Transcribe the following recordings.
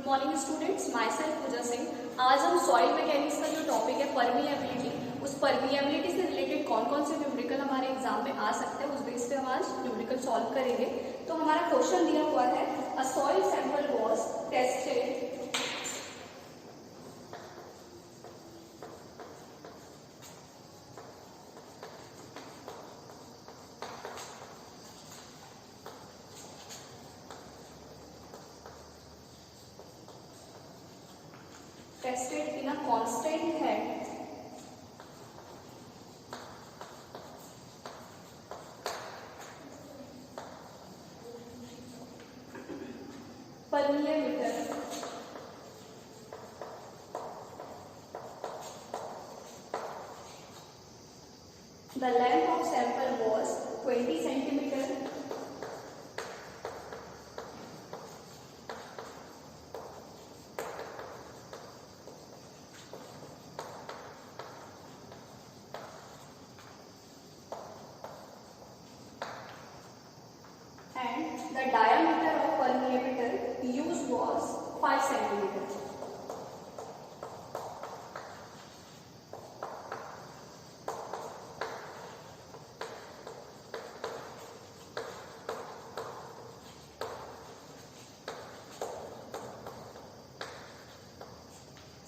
Good morning students, myself Pooja Singh. आज हम soil mechanics का जो टॉपिक है परमिएबिलिटी, उस परमिएबिलिटी से रिलेटेड कौन कौन से न्यूमेरिकल हमारे एग्जाम में आ सकते हैं उस बेस पे हम आज न्यूमेरिकल सॉल्व करेंगे। तो हमारा क्वेश्चन दिया हुआ है, अ soil sample was tested in a constant head permeameter the length of sample was 20 centimeter and the diameter of permeameter used was 5 centimeter.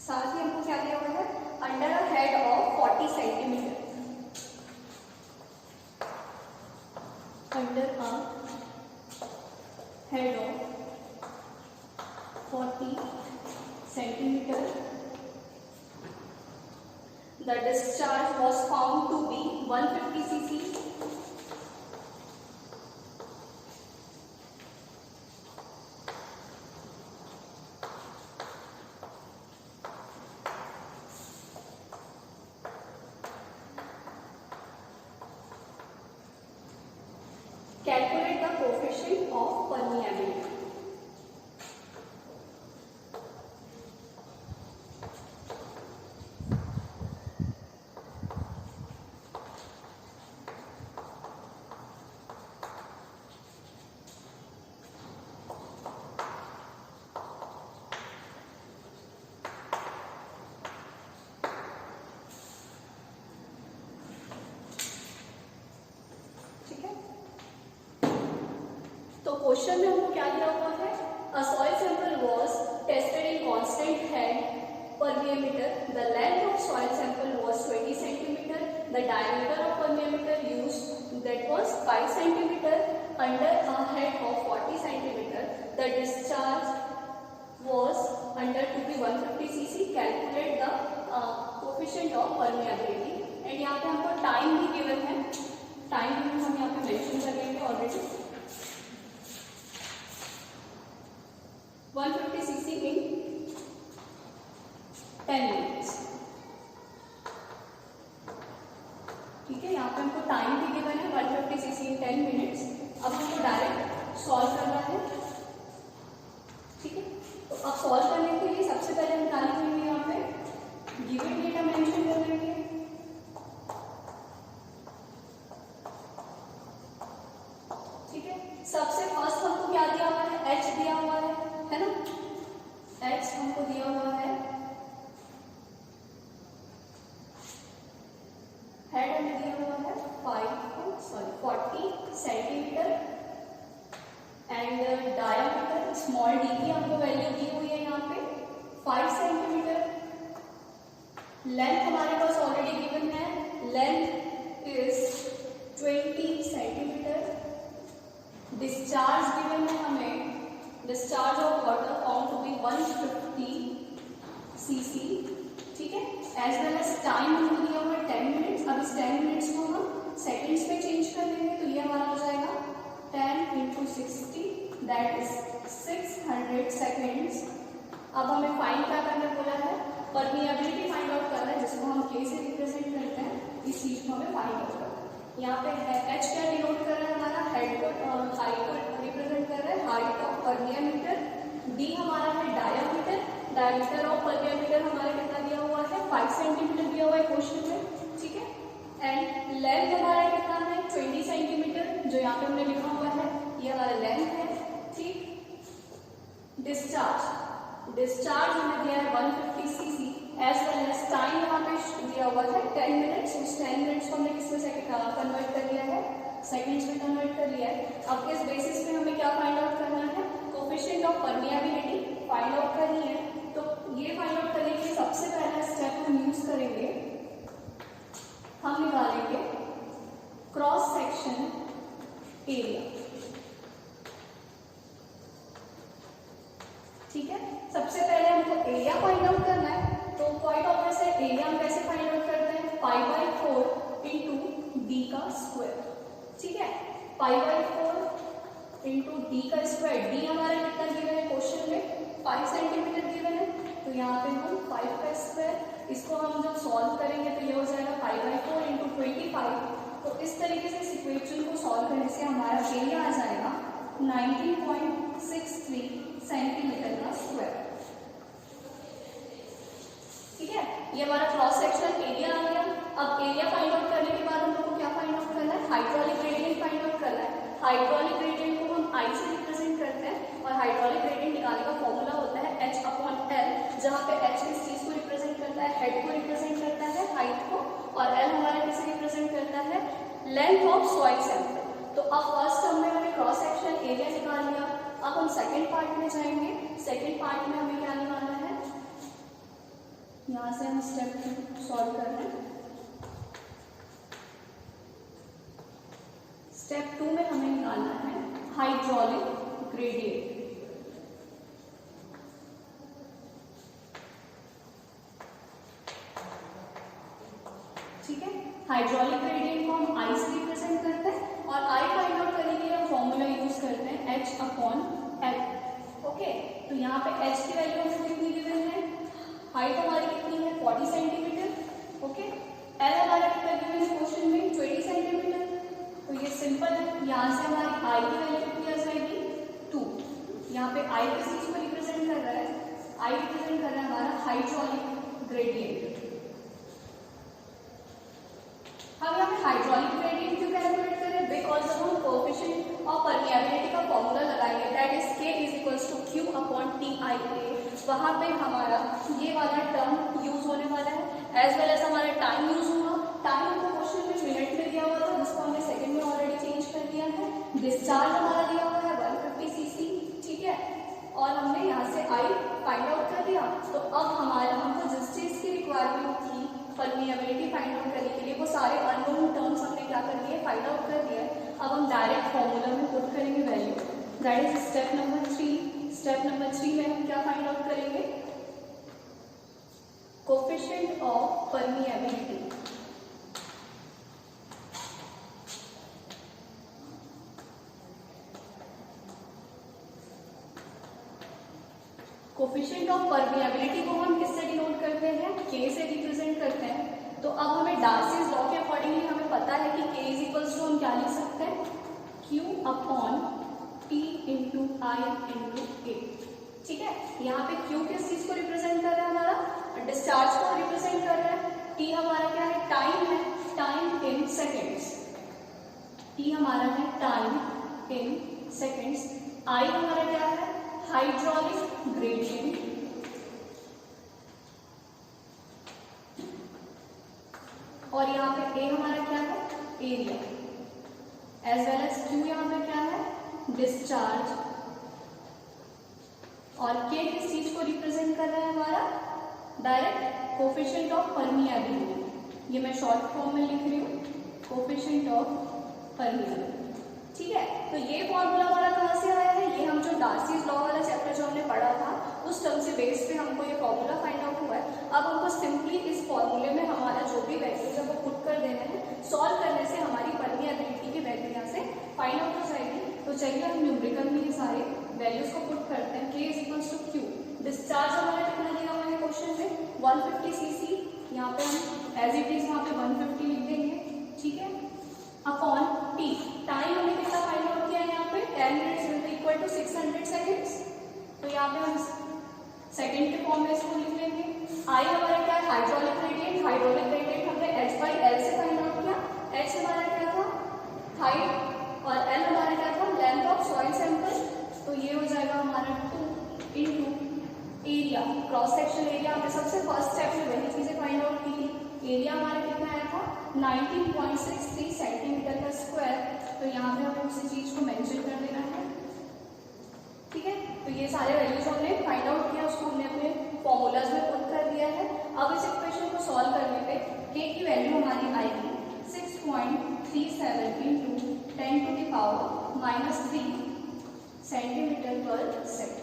साथ ही हमको क्या दिया हुआ है, under a head of 40 centimetre, under a head of 40 centimeter the discharge was found to be 150 cc calculate the coefficient of permeability. तो question में हमको क्या दिया हुआ है, अ soil sample was tested in constant head permeameter, the length of soil sample was 20 centimeter, the diameter of permeameter used that was 5 centimeter, under a head of 40 centimeter, the discharge was under to be 150 cc, calculate the coefficient of permeability and यहाँ पे हमको time भी given है, time भी हम यहाँ पे mention कर लेंगे ऑलरेडी 150 cc in 10 minutes। ठीक है, यहाँ पे हमको टाइम भी गिवन है 150 cc in 10 minutes। अब हमको डायरेक्ट सॉल्व करना है। ठीक है, तो अब सॉल्व करने के लिए सबसे पहले हम क्या लिखेंगे, यहाँ पे गिवन डेटा मेंशन कर लेंगे। ठीक है, सबसे फर्स्ट हमको क्या दिया हुआ है, h दिया हुआ है ना, h हमको दिया हुआ है, हेड हमें दिया हुआ है 40 centimetre and diameter small D की हमको वैल्यू दी हुई है यहाँ पे 5 सेंटीमीटर। लेंथ हमारे पास ऑलरेडी गिवन है, length is 20 centimetre. Discharge given है हमें, discharge of water found to be 150 cc. ठीक है, एज वेल एज टाइम हमको दिया हुआ है 10 मिनट्स। अब इस 10 मिनट्स को हम सेकेंड्स में चेंज कर लेंगे, तो ये हमारा हो जाएगा 10 into 60 दैट इज 600 सेकेंड्स। अब हमें फाइंड क्या करने बोला है, परमिएबिलिटी फाइंड आउट करना है, जिसको हम के से रिप्रेजेंट करते हैं, इस चीज को हमें फाइंड आउट करना है। यहाँ पे एच क्या डिनोट कर रहा है, हमारा हेड को हाइट को रिप्रेजेंट कर रहा है, हाइट ऑफ परमिएमीटर। डी हमारा है डायमीटर, डायमीटर ऑफ परमिएमीटर हमारा कितना दिया हुआ है, 5 सेंटीमीटर दिया हुआ है क्वेश्चन में। ठीक है, एंड लेंथ हमारा कितना है, 20 सेंटीमीटर, जो यहाँ पे हमने लिखा हुआ है, ये हमारा लेंथ है। ठीक, डिस्चार्ज डिस्चार्ज हमें दिया है 150 cc as well as time यहाँ पे दिया हुआ है 10 मिनट्स। उस 10 मिनट्स को हमने किसमें कन्वर्ट कर लिया है, सेकंड्स में कन्वर्ट कर लिया है। अब इस बेसिस पे हमें क्या फाइंड आउट करना है, coefficient of permeability find out करनी है। तो ये फाइंड आउट करने के लिए सबसे पहला स्टेप हम यूज करेंगे, हम निकालेंगे क्रॉस सेक्शन एरिया। ठीक है, सबसे पहले हमको एरिया फाइंड आउट करना है। तो क्वाइट ऑब्वियस है, एरिया हम कैसे फाइंड आउट करते हैं, पाई बाई 4 इंटू डी का स्क्वायर। ठीक है, पाई बाई 4 इंटू डी का स्क्वायर। डी हमारा कितना गिवन है क्वेश्चन में, 5 सेंटीमीटर गिवन है। तो यहाँ पे हम 5 का स्क्वायर, इसको हम जब सॉल्व करेंगे तो ये हो जाएगा पाई बाई 4 इंटू 25। तो इस तरीके से इस इक्वेशन को सॉल्व करने से हमारा एरिया आ जाएगा 19.63 सेंटीमीटर का स्क्वायर। ठीक है, ये हमारा क्रॉस सेक्शनल एरिया आ गया। अब एरिया फाइंड आउट करने के बाद हम लोग को क्या फाइंड आउट करना है, हाइड्रोलिक ग्रेडियंट फाइंड आउट करना है। हाइड्रोलिक ग्रेडियंट को हम आई से रिप्रेजेंट करते हैं और हाइड्रोलिक ग्रेडियंट निकालने का फॉर्मूला होता है H/L, जहाँ पे H किस चीज को रिप्रेजेंट करता है, हेड को रिप्रेजेंट करता है, हाइट को, और L हमारा किसे रिप्रेजेंट करता है, लेंथ ऑफ सॉइल सैंपल। तो अब फर्स्ट हमने क्रॉस सेक्शन एरिया निकाल लिया। अब हम सेकंड पार्ट में जाएंगे। सेकंड पार्ट में हमें क्या निकालना है, यहाँ से हम स्टेप सॉल्व कर रहे हैं। स्टेप 2 में हमें निकालना है हाइड्रोलिक ग्रेडियंट। ठीक है, हाइड्रोलिक ग्रेडियंट को हम आई से रिप्रेजेंट करते हैं और आई फाइंड आउट करने के लिए हम फॉर्मूला यूज करते हैं H/L। ओके, तो यहाँ पे H की वैल्यू हमें कितनी गिवन है, हाइट हमारी कितनी है 40 सेंटीमीटर। ओके, L हमारा कितना गिवन है क्वेश्चन में 20 सेंटीमीटर। तो ये सिंपल है, यहाँ से हमारी I की वैल्यू कितनी आ जाएगी 2। यहाँ पे I किस चीज को रिप्रेजेंट कर रहा है, I रिप्रेजेंट कर रहा है हमारा हाइड्रोलिक ग्रेडियंट। हम यहाँ पे हाइड्रोलिक ग्रेडियंट क्यों कैलकुलेट करें, बिकॉज जब हम कोएफिशिएंट ऑफ परमिएबिलिटी का फॉर्मूला लगाएंगे दैट इज K = Q/TIA, वहाँ पे हमारा ये वाला टर्म यूज होने वाला है, एज वेल एज हमारा टाइम यूज होगा। टाइम हमको क्वेश्चन में मिनट में दिया हुआ था, जिसको हमने सेकंड में ऑलरेडी चेंज कर दिया है। डिस्चार्ज हमारा दिया हुआ है 150 cc। ठीक है, और हमने यहाँ से I फाइंड आउट कर दिया। तो अब हमारा हमको जिस चीज की रिक्वायरमेंट थी परमिएबिलिटी फाइंड आउट करने के लिए, वो सारे अननोन टर्म्स हमने क्या कर दिए, फाइंड आउट कर दिया है। अब हम डायरेक्ट फॉर्मूला में पुट करेंगे value, that is step number 3। Step number 3 में हम क्या फाइंड आउट करेंगे, coefficient of permeability. Coefficient of permeability को हम किससे डिनोट करते हैं, K से रिप्रेजेंट करते हैं। तो अब हमें डार्सीज लॉ के अकॉर्डिंगली हमें पता है कि K = हम क्या लिख सकते हैं, Q/T × I × A। ठीक है, यहाँ पे Q किस चीज को रिप्रेजेंट कर रहा है, हमारा डिस्चार्ज को रिप्रेजेंट कर रहा है। T हमारा क्या है, टाइम है, टाइम इन सेकेंड्स। T हमारा है टाइम इन सेकेंड्स। I हमारा क्या है, हाइड्रोलिक ग्रेडियंट। और यहाँ पे A हमारा क्या है, area, as well as Q यहाँ पे क्या है, डिस्चार्ज। और K किस चीज को रिप्रेजेंट कर रहा है, हमारा डायरेक्ट कोएफिशिएंट ऑफ परमिएबिलिटी। ये मैं शॉर्ट फॉर्म में लिख रही हूँ, कोएफिशिएंट ऑफ परमिएबिलिटी। ठीक है, तो ये फॉर्मूला हमारा कहाँ से आया है, ये हम जो डार्सीज लॉ वाला चैप्टर जो हमने पढ़ा था उस टर्म से बेस पे हमको ये फॉर्मूला फाइंड आउट हुआ है। अब हमको सिंपली इस फॉर्मूले में हमारा जो भी वैल्यूज है वो पुट कर देना है। सॉल्व करने से हमारी परमिएबिलिटी की वैल्यू यहाँ से फाइंड आउट हो जाएगी। तो चलिए हम न्यूमेरिकल में ये सारे वैल्यूज को पुट करते हैं। K = Q, डिस्चार्ज हमारा कितना दिया हुआ है क्वेश्चन में 150 cc। यहाँ पे हम एज इट इज वहाँ पे 150 लिख देंगे। ठीक है, अपॉन T, टाइम हमने कितना फाइंड आउट किया है, यहाँ पे 10 मिनट्स = 600 सेकेंड्स। तो यहाँ पे हम सेकेंड के फॉर्म में इसको लिख लेंगे। I हमारा क्या है, हाइड्रोलिक ग्रेडियंट। हाइड्रोलिक ग्रेडियंट हमने H/L से फाइंड आउट किया। H हमारा क्या था, हाइट, और L हमारा क्या था, लेंथ ऑफ सॉइल सैंपल। तो ये हो जाएगा हमारा 2 × एरिया, क्रॉस सेक्शन एरिया हमने सबसे फर्स्ट स्टेप में वही चीजें फाइंड आउट की थी। एरिया हमारा कितना आया था 19.63 सेंटीमीटर का स्क्वायर। तो यहाँ पे हमें उसी चीज को मेंशन कर देना है, ठीक है। तो ये सारे वैल्यूज हमने फाइंड आउट किया, उसको हमने अपने फॉर्मूलाज में पुट कर दिया है। अब इस इक्वेशन को सॉल्व करने पे के की वैल्यू हमारी आएगी 6.37 into 10 to the power -3 centimetre पर सेकेंड।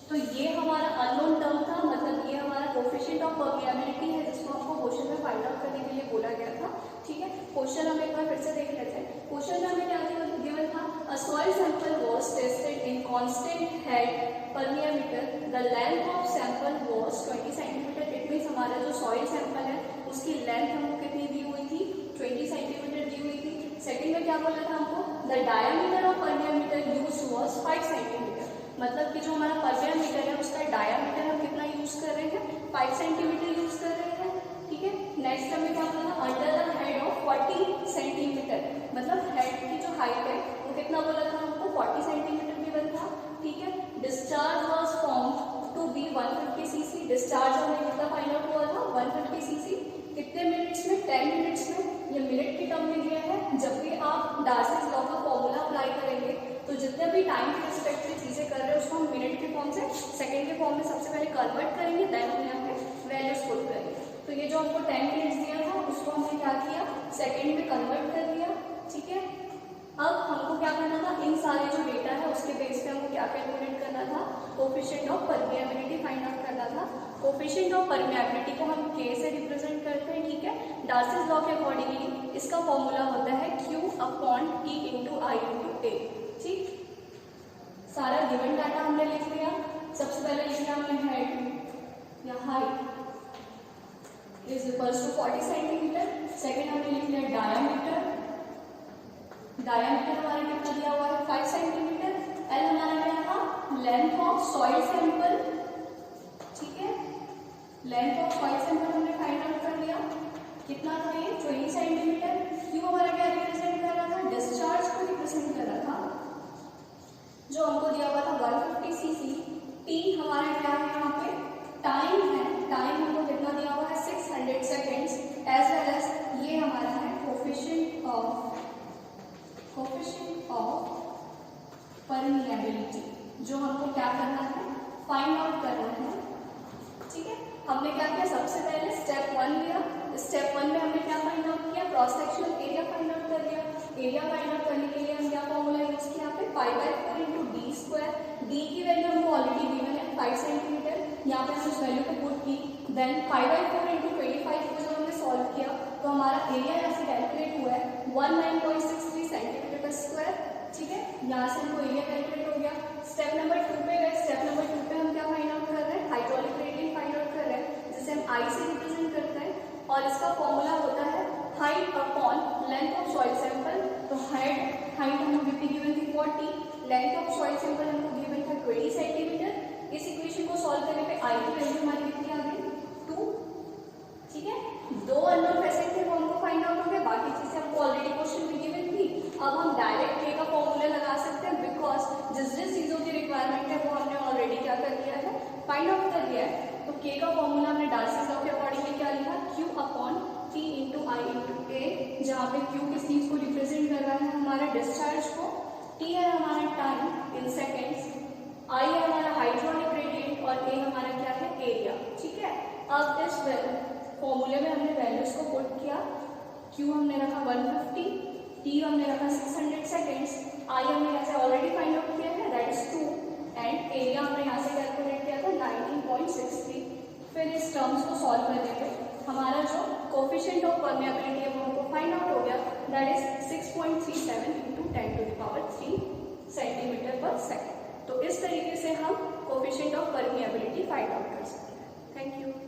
तो ये हमारा अननोन टर्म था, मतलब ये हमारा कोफिशिएंट ऑफ परमिएबिलिटी है, जिसको हमको क्वेश्चन में फाइंड आउट करने के लिए बोला गया था, ठीक है। क्वेश्चन हम एक बार फिर से देख लेते हैं। क्वेश्चन में हमें क्या गिवन था, a soil sample was tested in constant head permeameter, the length of sample was 20 centimetre. It means हमारा जो सॉइल सैंपल है उसकी लेंथ हमको कितनी दी हुई थी, 20 सेंटीमीटर दी हुई थी। सेकंड में क्या बोला था हमको, the diameter of permeameter used was 5 centimetre. मतलब कि जो हमारा परमिएमीटर है उसका डायमीटर हम कितना यूज कर रहे हैं, 5 सेंटीमीटर यूज कर रहे हैं, ठीक है। नेक्स्ट हमें क्या बोला, under the head of 40 centimetre, मतलब हेड की जो हाइट है वो कितना बोला था हमको, 40 सेंटीमीटर गिवन था, ठीक है। Discharge was formed to be 150 cc. Discharge हमें कितना फाइंड आउट हुआ था, 150 सीसी। कितने मिनट्स में, 10 मिनट्स में। ये मिनट की टर्म में दिया है। जब भी आप डार्सीज लॉ का फॉर्मूला अप्लाई करेंगे तो जितने भी टाइम के रिस्पेक्ट से चीजें कर रहे हैं उसको हम मिनट के फॉर्म से सेकंड के फॉर्म में सबसे पहले कन्वर्ट करेंगे, देन हम यहाँ पे वैल्यूज पुट करेंगे। तो ये जो हमको 10 मिनट्स दिया था उसको हमने क्या किया, सेकंड में कन्वर्ट कर दिया, ठीक है। अब हमको क्या करना था, इन सारे जो डेटा है उसके बेस पे हमको क्या कैलकुलेट करना था, coefficient of permeability find out करना था। कोफिशिएंट ऑफ परमिएबिलिटी को हम K से रिप्रेजेंट करते हैं, ठीक है। डार्सीज लॉ के अकॉर्डिंगली इसका फॉर्मूला होता है Q/T × I × A, ठीक। सारा गिवन डाटा हमने लिख लिया। सबसे पहले लिख लिया हमने हेड या height is equals to 40 centimetre. Second हमने लिख लिया डायमीटर, डायमीटर हमारा कितना दिया हुआ है 5 सेंटीमीटर। एल हमारा क्या था, लेंथ ऑफ सॉइल सैंपल, ठीक है। लेंथ ऑफ सॉइल सैंपल हमने फाइंड आउट कर लिया, कितना था ये 20 सेंटीमीटर। क्यू हमारा क्या रिप्रेजेंट कर रहा था, डिस्चार्ज को रिप्रेजेंट कर रहा था जो हमको दिया हुआ था 150 सीसी। टी हमारा क्या है, यहाँ पे टाइम है, टाइम हमको कितना दिया हुआ है 600 सेकेंड्स। एज वेल एज ये हमारा है कोफिशिएंट ऑफ परमिएबिलिटी, जो हमको क्या करना है, फाइंड आउट करना है, ठीक है। हमने क्या किया, सबसे पहले स्टेप 1 लिया। स्टेप 1 में हमने क्या फाइंड आउट किया, cross sectional area find out कर लिया। एरिया फाइंड आउट करने के लिए हम क्या फॉर्मूला यूज किया, यहाँ पे π/4 × d²। डी की वैल्यू हमको ऑलरेडी गिवन है 5 सेंटीमीटर, यहाँ पे हम उस वैल्यू को पुट की। देन π/4 × 25 को जब हमने सॉल्व किया तो हमारा एरिया यहाँ से कैलकुलेट हुआ है 19.63 सेंटीमीटर का स्क्वायर, ठीक है। यहाँ से हमको एरिया कैलकुलेट हो गया। स्टेप नंबर 2 पे गए। स्टेप नंबर 2 पे हम क्या फाइंड आउट कर रहे हैं, हाइड्रोलिक ग्रेडियंट फाइंड आउट कर रहे हैं, जिसे हम I से रिप्रेजेंट करते हैं। और इसका फॉर्मूला होता है height upon length of soil sample. तो हाइट हमको कितनी गिवन थी 40, लेंथ ऑफ सॉइल सैंपल हमको गिवन था 20 सेंटीमीटर। इस इक्वेशन को सॉल्व करने पे I की वैल्यू हमारी कितनी आ गई 2, ठीक है। 2 अननोन प्रेजेंट थे वो हमको फाइंड आउट हो गए, बाकी चीजें हमको ऑलरेडी क्वेश्चन में गिवन थी। अब हम डायरेक्ट K का फॉर्मूला लगा सकते हैं, बिकॉज जिस जिस चीजों की रिक्वायरमेंट है वो हमने ऑलरेडी क्या कर लिया है, फाइंड आउट कर लिया है। तो K का फॉर्मूला हमने डार्सीज लॉ के अकॉर्डिंगली क्या लिखा, Q/T × I × A, जहाँ पे Q किस चीज को रिप्रेजेंट कर रहा है, हमारा डिस्चार्ज को, T है हमारा टाइम इन सेकेंड्स, I है हमारा हाइड्रोलिक ग्रेडियंट और A हमारा क्या है, एरिया, ठीक है। अब इस फॉर्मूले में हमने वैल्यूज को पुट किया। Q हमने रखा 150, T हमने रखा 600 सेकेंड्स, I हमने यहाँ से ऑलरेडी फाइंड आउट किया है, दैट इज 2, एंड एरिया हमने यहाँ से कैलकुलेट किया था 19.63। फिर इस टर्म्स को सॉल्व करने पे हमारा जो कोफिशिएंट ऑफ परमिएबिलिटी है वो हमको फाइंड आउट हो गया, दैट इज 6.37 × 10⁻³ सेंटीमीटर पर सेकेंड। तो इस तरीके से हम coefficient of permeability find out कर सकते हैं। Thank you.